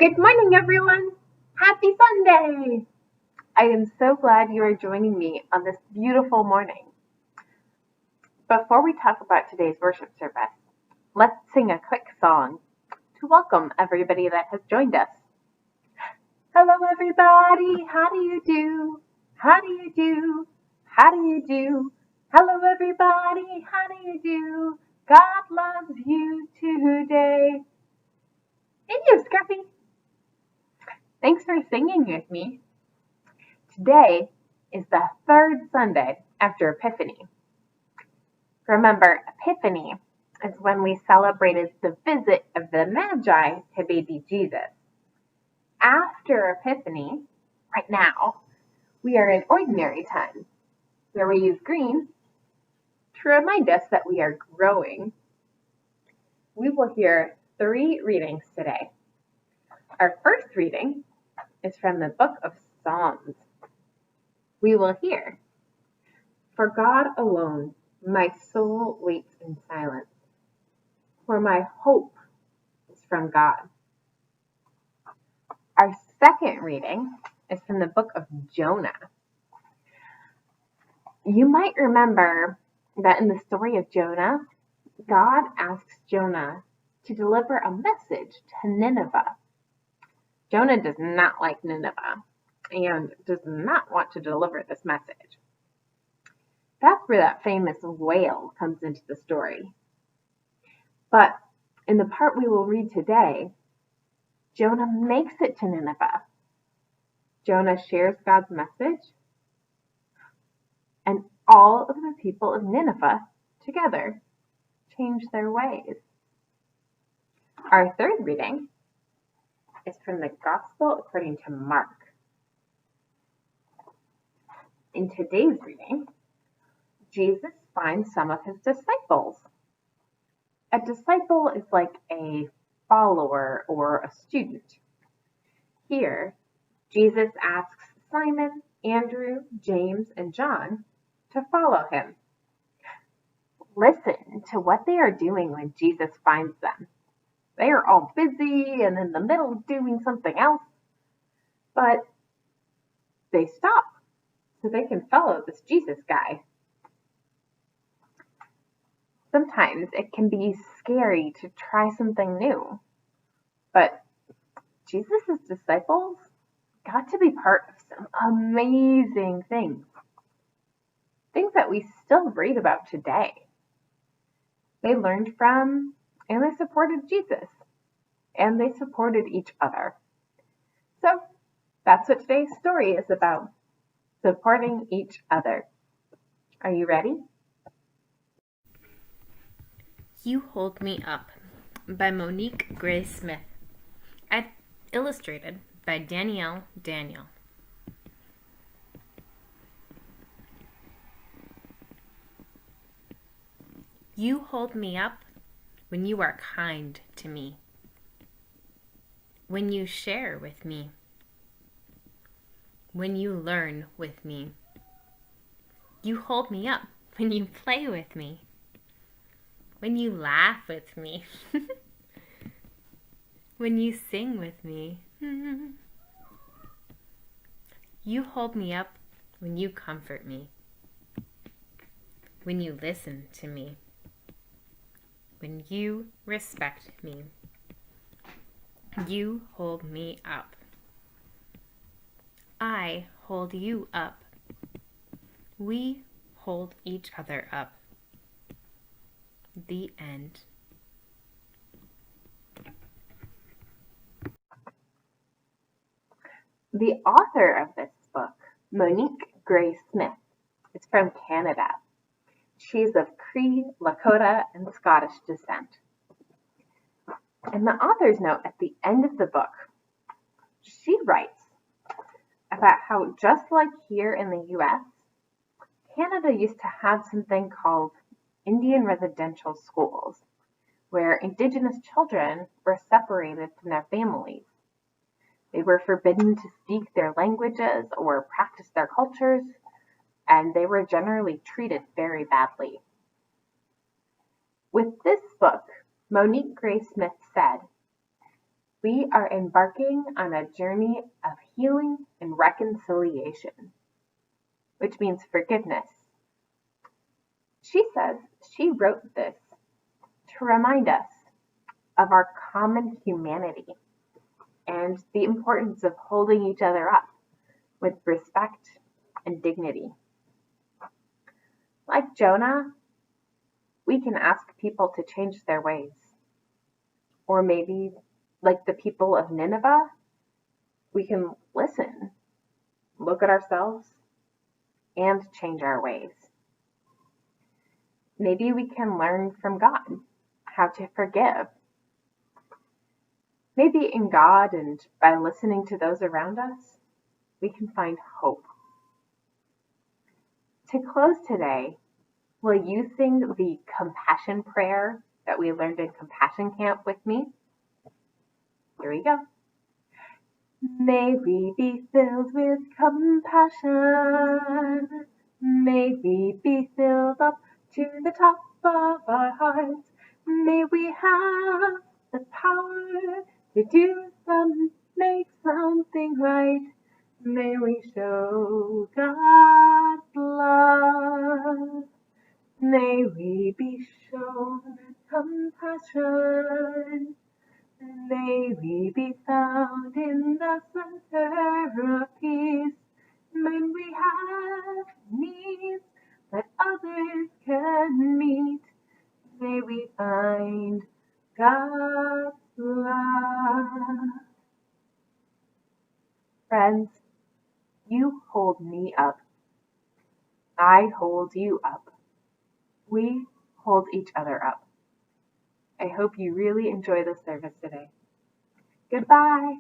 Good morning, everyone. Happy Sunday. I am so glad you are joining me on this beautiful morning. Before we talk about today's worship service, let's sing a quick song to welcome everybody that has joined us. Hello, everybody. How do you do? How do you do? How do you do? Hello, everybody. How do you do? God loves you today. And you, Scruffy. Thanks for singing with me. Today is the third Sunday after Epiphany. Remember, Epiphany is when we celebrated the visit of the Magi to baby Jesus. After Epiphany, right now, we are in ordinary time, where we use green to remind us that we are growing. We will hear 3 readings today. Our first reading is from the book of Psalms. We will hear, "For God alone my soul waits in silence, for my hope is from God." Our second reading is from the book of Jonah. You might remember that in the story of Jonah, God asks Jonah to deliver a message to Nineveh. Jonah does not like Nineveh and does not want to deliver this message. That's where that famous whale comes into the story. But in the part we will read today, Jonah makes it to Nineveh. Jonah shares God's message, and all of the people of Nineveh together change their ways. Our third reading is from the Gospel according to Mark. In today's reading, Jesus finds some of his disciples. A disciple is like a follower or a student. Here, Jesus asks Simon, Andrew, James, and John to follow him. Listen to what they are doing when Jesus finds them. They are all busy and in the middle of doing something else, but they stop so they can follow this Jesus guy. Sometimes it can be scary to try something new, but Jesus' disciples got to be part of some amazing things that we still read about today. They learned from and they supported Jesus, and they supported each other. So that's what today's story is about, supporting each other. Are you ready? You Hold Me Up by Monique Gray-Smith. Illustrated by Danielle Daniel. You hold me up when you are kind to me, when you share with me, when you learn with me. You hold me up when you play with me, when you laugh with me, when you sing with me. You hold me up when you comfort me, when you listen to me, when you respect me. You hold me up. I hold you up. We hold each other up. The end. The author of this book, Monique Gray-Smith, is from Canada. She's of Cree, Lakota, and Scottish descent. In the author's note at the end of the book, she writes about how, just like here in the US, Canada used to have something called Indian residential schools, where Indigenous children were separated from their families. They were forbidden to speak their languages or practice their cultures, and they were generally treated very badly. With this book, Monique Gray-Smith said, We are embarking on a journey of healing and reconciliation, which means forgiveness. She says she wrote this to remind us of our common humanity and the importance of holding each other up with respect and dignity. Like Jonah, we can ask people to change their ways. Or maybe, like the people of Nineveh, we can listen, look at ourselves, and change our ways. Maybe we can learn from God how to forgive. Maybe in God and by listening to those around us, we can find hope. To close today, will you sing the compassion prayer that we learned in Compassion Camp with me? Here we go. May we be filled with compassion. May we be filled up to the top of our hearts. May we have the power to make something right. May we show God's love. May we be shown compassion. May we be found in the center of peace. When we have needs that others can meet, may we find God's love. Friends, you hold me up. I hold you up. We hold each other up. I hope you really enjoy the service today. Goodbye.